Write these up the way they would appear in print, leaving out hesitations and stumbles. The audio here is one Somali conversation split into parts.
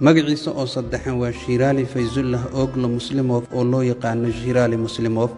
magaciisa oo saddexan waa Shirali Fayzullah Oglo Muslimov oo loo yaqaan Shirali Muslimov.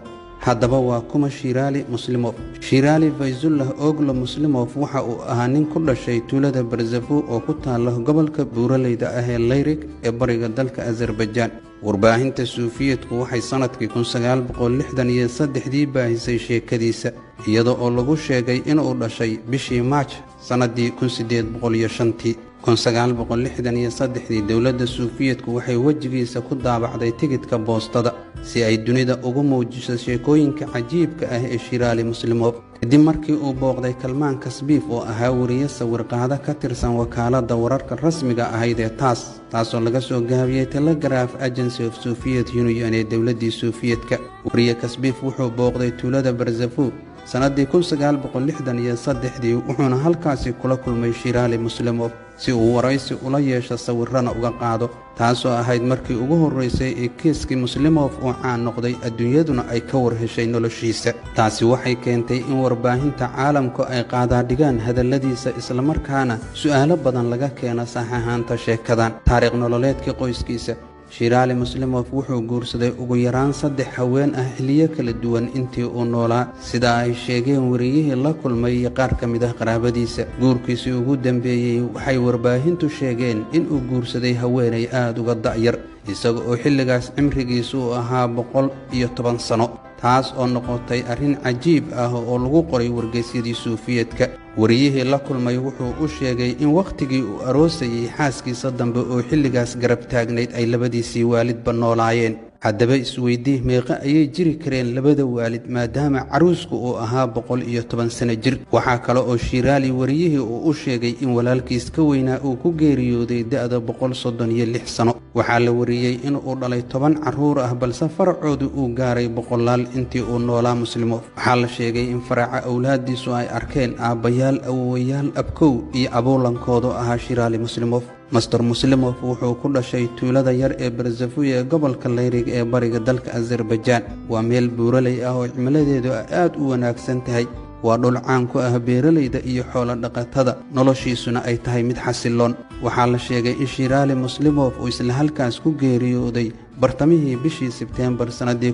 haddaba waa kuma Shirali Muslimov. Shirali Fayzullah Oglo Muslimov waxa uu ahaa nin ku dhashay tuulada Barzafo oo ku taala gobolka Buuraleyda ah ee Layrik ee bariga dalka Azerbaijan. warbaahinta Suufiyadku waxay sanadkii 1963 baahisay sheekadiisa iyadoo oo lagu sheegay in uu dhashay bishii March sanadii 1805. 1963 dawladda Suufiyadku waxay wajigiisa ku daabacday tigidhka boostada si ay dunida ugu muujiso sheekooyinka cajiibka ah ee Shirali Muslimov. kadib markii uu booqday Kalmaan Kasbiif oo ahaa wariye sawir qaada ka tirsan wakaaladda wararka rasmiga ahayd ee taasoo laga soo gaabiyay Telegraph Agency of Soviet Union ee dawladdii Suufiyadka. wariye Kasbiif wuxuu booqday tuulada Barzafo sanadii 1963 wuxuuna halkaasi kula kulmay Shirali Muslimov si uu waraysi ula yeesho sawirrana uga qaado, taasoo ahayd markii ugu horeysay ee kiiskii Muslimov oo caan noqday adduunyaduna ay ka warheshay noloshiisa. taasi waxay keentay in warbaahinta caalamku ay qaadaadhigaan hadalladiisa isla markaana su'aalo badan laga keeno sax ahaanta sheekadan. taariikh nololeedkii qoyskiisa Shirali Muslimov wuxuu guursaday ugu yaraan 3 haween ah xilliyo kala duwan intii uu noolaa, sida ay sheegeen wariyihii la kulmay qaar ka mid ah qaraabadiisa. guurkiisii ugu dambeeyay waxay warbaahintu sheegeen in uu guursaday haweenay aad uga da'yar, isaga oo xilligaas cimrigiisu uu ahaa 110 sano, taas oo noqotay arrin cajiib ah oo lagu qoray wargeysyadii Suufiyadka. wariyihii la kulmay wuxuu u sheegay in waqtigii uu aroosayay xaaskiisa dambe oo xilligaas garab taagnayd ay labadiisii waalidba noolaayeen. haddaba isweydii meeqa ayay jiri kareen labada waalid maadaama caruusku uu ahaa 110 sano jir. waxaa kale oo Shirali wariyihii uu u sheegay in walaalkiis ka weynaa uu ku geeriyooday da'da 136 sano. waxaa la wariyey in uu dhalay 10 carruur ah balse faracoodu uu gaaray 100 intii uu noolaa Muslimov. waxaa la sheegay in faraca awlaadiisu ay arkeen aabbayaal, awowayaal, abkow iyo abuulankoodu ahaa Shirali Muslimov. Master Muslimov wuxuu ku dhashay tuulada yar ee Barzafo ee gobolka Layrig ee bariga dalka Azerbaijan. waa meel buuraley ah oo cimiladeedu aad u wanaagsan tahay. waa dhul caan ku ah beeralayda iyo xoolo dhaqatada, noloshiisuna ay tahay mid xasiloon. waxaa la sheegay in Shirali Muslimov uu isla halkaas ku geeriyooday bartamihii bishii Sebteembar sanadii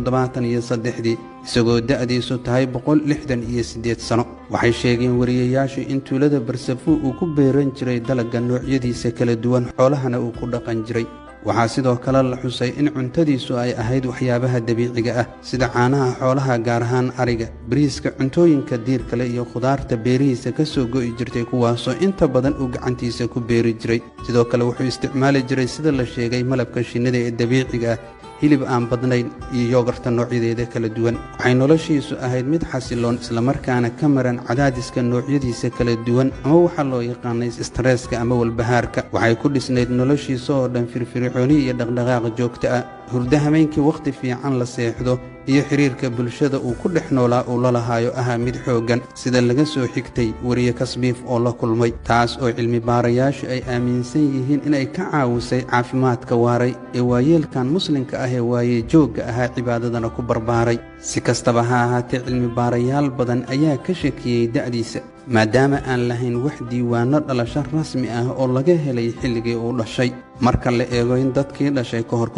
1973 isagoo da'diisu tahay 168 sano. waxay sheegeen wariyayaashu in tuulada Barzafo uu ku beeran jiray dalagga noocyadiisa kala duwan, xoolahana uu ku dhaqan jiray. waxaa sidoo kale la xusay in cuntadiisu ay ahayd waxyaabaha dabiiciga ah sida caanaha xoolaha, gaar ahaan ariga, bariiska, cuntooyinka diirkale iyo khudaarta beerihiisa ka soo go'i jirtay kuwaasoo inta badan uu gacantiisa ku beeri jiray. sidoo kale wuxuu isticmaali jiray sida la sheegay malabka shinnida ee dabiiciga ah, hilib aan badnayn iyo yoogarta noocyadeeda kala duwan. waxay noloshiisu ahayd mid xasiloon islamarkaana ka maran cadaadiska noocyadiisa kala duwan ama waxaa loo yaqaanay stresska ama walbahaarka. waxay ku dhisnayd noloshiisa oo dhan firfircooni iyo dhaqdhaqaaq joogto ah, hurdo habeenkii, waqti fiican la seexdo, iyo xiriirka bulshada uu ku dhex noolaa uu la lahaayo ahaa mid xooggan, sida laga soo xigtay wariye Kasbiif oo la kulmay. taas oo cilmi baarayaashu ay aaminsan yihiin inay ka caawisay caafimaadka waaray ee waayeelkan muslimka ah ee waaye joogga ahaa cibaadadana ku barbaaray. si kastaba ha ahaatee, cilmi baarayaal badan ayaa ka shakiyey da'diisa maadaama aan lahayn wax diiwaano dhalasho rasmi ah oo laga helay xilligii uu dhashay. marka la eego in dadkii dhashay ka hor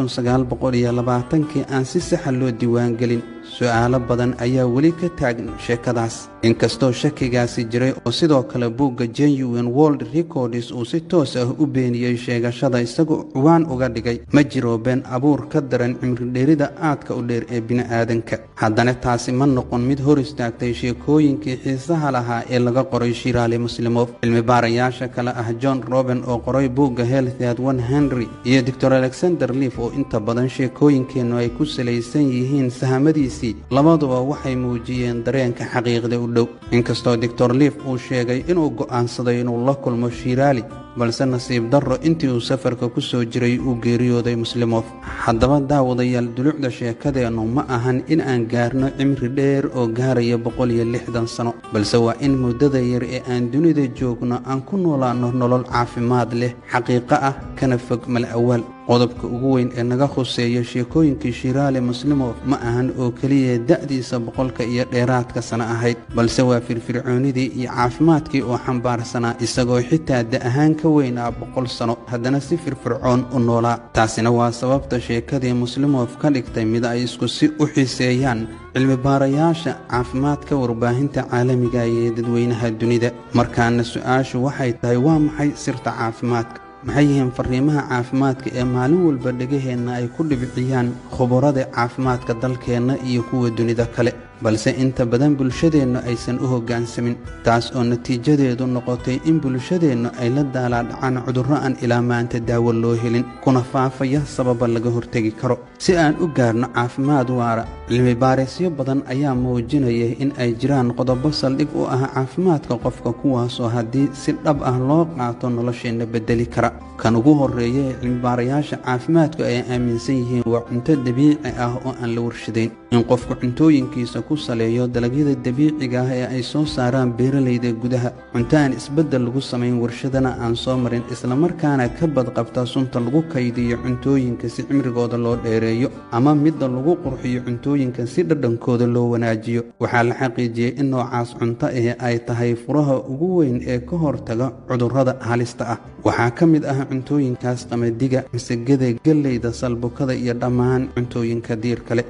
1920 aan si saxa loo diiwaangelin, su'aalo badan ayaa weli ka taagan sheekadaas. inkastoo shakigaasi jiray oo sidoo kale buugga Genuine World Records uu si toos ah u beeniyey sheegashada isagoo cuwaan uga dhigay ma jiro been abuur ka daran cimri dheerida aadka u dheer ee bini'aadanka. haddana taasi ma noqon mid hor istaagtay sheekooyinkii xiisaha lahaa ee laga qoray Shirali Muslimov. cilmi baarayaasha kale ah John Robin oo qoray buugga Health at 100 iyo Dr. Alexander Leaf oo inta badan sheekooyinkeennu ay ku salaysan yihiin sahamadiisii, labaduba waxay muujiyeen dareenka xaqiiqda u dhow. inkastoo Dr. Leaf uu sheegay inuu go'aansaday inuu la kulmo Shirali, balse nasiib darro intii uu safarka ku soo jiray uu geeriyooday Muslimov. haddaba daawadayaal, dulucda sheekadeennu ma ahan in aan gaarno cimri dheer oo gaaraya 160 sano, balse waa in muddada yar ee aan dunida joogno aan ku noolaanno nolol caafimaad leh, xaqiiqo ah, kana fog mal awaal. qodobka ugu weyn ee naga khuseeya sheekooyinkii Shiraali Muslimow ma ahan oo kaliya da'diisa boqolka iyo dheeraadka sana ahayd, balse waa firfircoonidii iyo caafimaadkii oo xambaarsanaa isagoo xitaa da ahaan ka weynaa 100 sano haddana si firfircoon u noolaa. taasina waa sababta sheekadii Muslimow ka dhigtay mid ay isku si u xiiseeyaan cilmi baarayaasha caafimaadka warbaahinta caalamiga ee dadweynaha dunida. markaana su'aashu waxay tahay, waa maxay sirta caafimaadka? maxay yihiin fariimaha caafimaadka ee maalin walba dhagaheenna ay ku dhibciyaan khubarada caafimaadka dalkeenna iyo kuwa dunida kale, balse inta badan bulshadeennu aysan u hoggaansamin, taas oo natiijadeedu noqotay in bulshadeennu ay la daalaadhacaan cudurro aan ilaa maanta daawo loo helin, kuna faafaya sababa laga hortegi karo. si aan u gaarno caafimaad waara, cilmi baarisyo badan ayaa muujinaya in ay jiraan qodobo saldhig u ah caafimaadka qofka, kuwaasoo haddii si dhab ah loo qaato nolosheenna bedeli kara. kan ugu horreeya ee cilmi baarayaasha caafimaadku ay aaminsan yihiin waa cunto dabiici ah oo aan la warshadayn. in qofku cuntooyinkiisa ku saleeyo dalagyada dabiiciga ah ee ay soo saaraan beeralayda gudaha, cunto aan isbeddel lagu samayn, warshadana aan soo marin, islamarkaana ka badqabta sunta lagu kaydiyo cuntooyinka si cimrigooda loo dheereeyo, ama midda lagu qurxiyo cuntooyinka si dhadhankooda loo wanaajiyo. waxaa la xaqiijiyey in noocaas cunto ay tahay furaha ugu weyn ee ka hortaga cudurrada halista ah. waxaa ka mid ah cuntooyinkaas qamadiga, masagada, galleyda, salbukada iyo dhammaan cuntooyinka diir kale.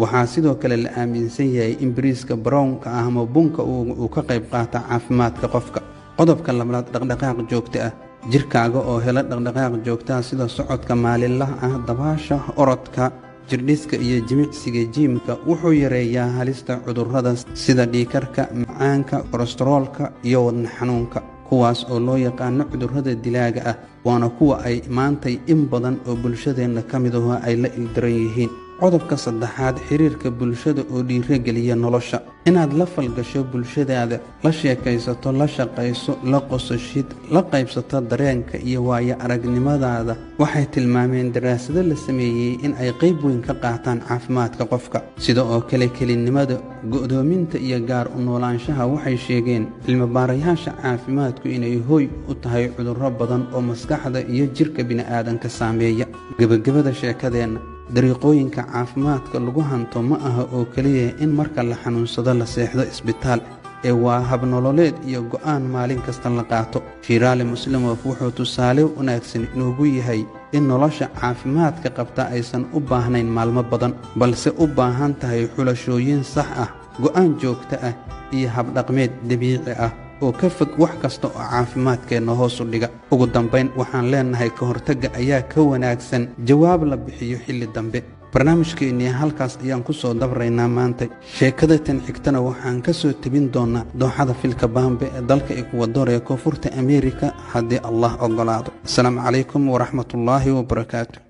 waxaa sidoo kale la aaminsan yahay in bariiska brownka ah ama bunka uu ka qayb qaata caafimaadka qofka. qodobka labaad, dhaqdhaqaaq joogto ah. jirkaaga oo hela dhaqdhaqaaq joogto ah sida socodka maalinlaha ah, dabaasha, orodka, jirdhiska iyo jimicsiga jiimka wuxuu yareeyaa halista cudurrada sida dhiigkarka, macaanka, kolestaroolka iyo wadne xanuunka, kuwaas oo loo yaqaano cudurrada dilaaga ah, waana kuwa ay maantay in badan oo bulshadeenna ka mid ah ay la ildaran yihiin. qodobka saddexaad, xiriirka bulshada oo dhiirageliya nolosha. inaad la falgasho bulshadaada, la sheekaysato, la shaqayso, la qosashid, la qaybsato dareenka iyo waayo aragnimadaada waxay tilmaameen daraasado la sameeyey in ay qayb weyn ka qaataan caafimaadka qofka. sida oo kale kelinimada, go'doominta iyo gaar u noolaanshaha waxay sheegeen cilmi baarayaasha caafimaadku inay hooy u tahay cudurro badan oo maskaxda iyo jirka bini'aadanka saameeya. gebagabada sheekadeenna, dariiqooyinka caafimaadka lagu hanto ma aha oo kaliya in marka la xanuunsado la seexdo isbitaal, ee waa habnololeed iyo go'aan maalin kasta la qaato. Shiraali Muslimow wuxuu tusaale wanaagsan inoogu yahay in nolosha caafimaadka qabta aysan u baahnayn maalmo badan, balse u baahan tahay xulashooyin sax ah, go'aan joogto ah iyo habdhaqmeed dabiici ah oo ka fog wax kasta oo caafimaadkeenna hoos u dhiga. ugu dambayn, waxaan leenahay ka hortagga ayaa ka wanaagsan jawaab la bixiyo xilli dambe. barnaamijkeennii halkaas ayaan ku soo dabraynaa maanta. sheekada tan xigtana waxaan ka soo tebin doonaa dooxada filka baambe ee dalka Ecuador ee koonfurta Ameerika haddii Allah oggolaado. asalaamu calaykum waraxmatullaahi wabarakaatu.